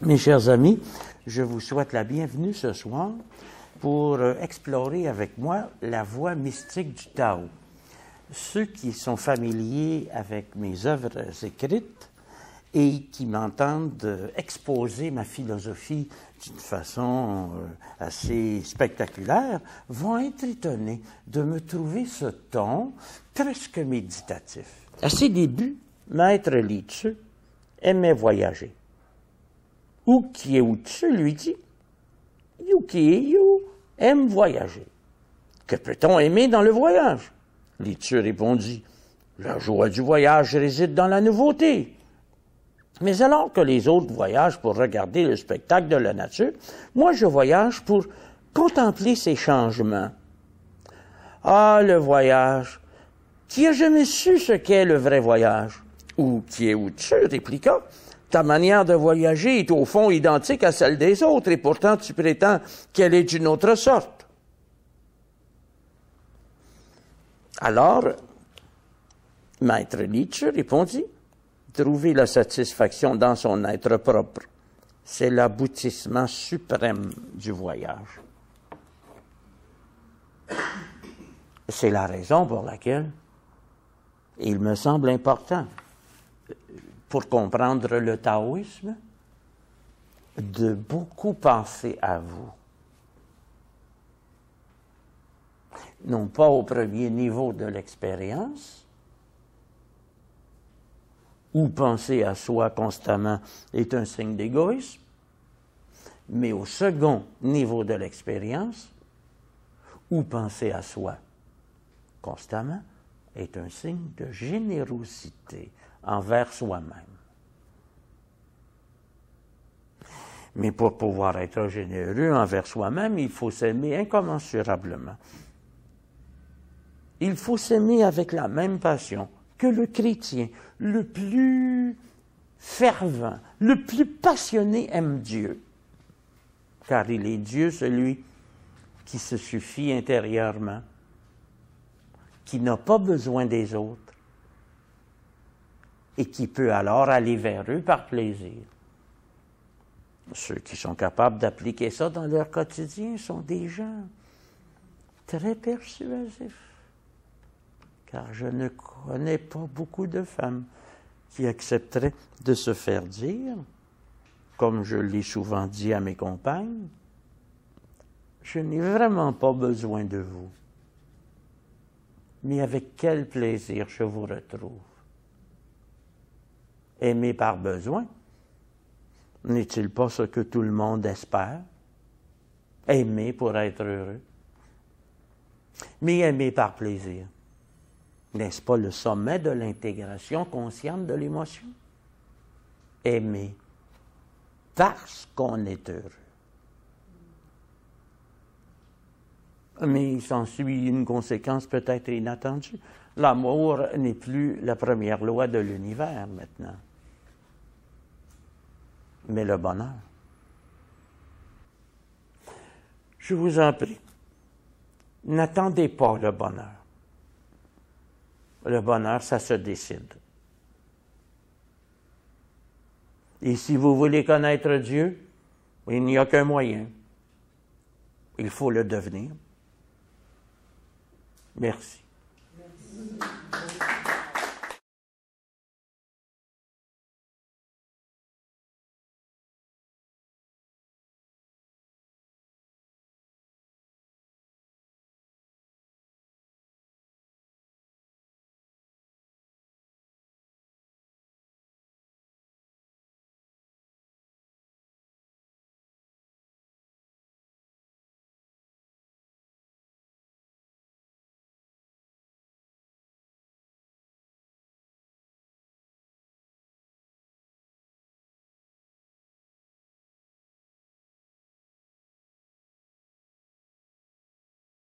Mes chers amis, je vous souhaite la bienvenue ce soir pour explorer avec moi la voie mystique du Tao. Ceux qui sont familiers avec mes œuvres écrites et qui m'entendent exposer ma philosophie d'une façon assez spectaculaire vont être étonnés de me trouver ce ton presque méditatif. À ses débuts, Maître Li Tzu aimait voyager. Wu Kie-Tzu lui dit « Yu Kie-Yu aime voyager. Que peut-on aimer dans le voyage ?» Li Tzu répondit « La joie du voyage réside dans la nouveauté. » Mais alors que les autres voyagent pour regarder le spectacle de la nature, moi je voyage pour contempler ces changements. Ah, le voyage! Qui a jamais su ce qu'est le vrai voyage? Ou Kie-Tzu répliqua « Ta manière de voyager est au fond identique à celle des autres, et pourtant tu prétends qu'elle est d'une autre sorte. » Alors, Maître Li Tzu répondit « Trouver la satisfaction dans son être propre, c'est l'aboutissement suprême du voyage. » C'est la raison pour laquelle il me semble important, pour comprendre le taoïsme, de beaucoup penser à vous. Non pas au premier niveau de l'expérience, où penser à soi constamment est un signe d'égoïsme, mais au second niveau de l'expérience, où penser à soi constamment est un signe de générosité envers soi-même. Mais pour pouvoir être généreux envers soi-même, il faut s'aimer incommensurablement. Il faut s'aimer avec la même passion que le chrétien le plus fervent, le plus passionné aime Dieu. Car il est Dieu celui qui se suffit intérieurement, qui n'a pas besoin des autres, et qui peut alors aller vers eux par plaisir. Ceux qui sont capables d'appliquer ça dans leur quotidien sont des gens très persuasifs, car je ne connais pas beaucoup de femmes qui accepteraient de se faire dire, comme je l'ai souvent dit à mes compagnes, « Je n'ai vraiment pas besoin de vous, mais avec quel plaisir je vous retrouve. » Aimer par besoin, n'est-il pas ce que tout le monde espère? Aimer pour être heureux. Mais aimer par plaisir, n'est-ce pas le sommet de l'intégration consciente de l'émotion? Aimer parce qu'on est heureux. Mais il s'ensuit une conséquence peut-être inattendue. L'amour n'est plus la première loi de l'univers maintenant, mais le bonheur. Je vous en prie, n'attendez pas le bonheur. Le bonheur, ça se décide. Et si vous voulez connaître Dieu, il n'y a qu'un moyen. Il faut le devenir. Merci.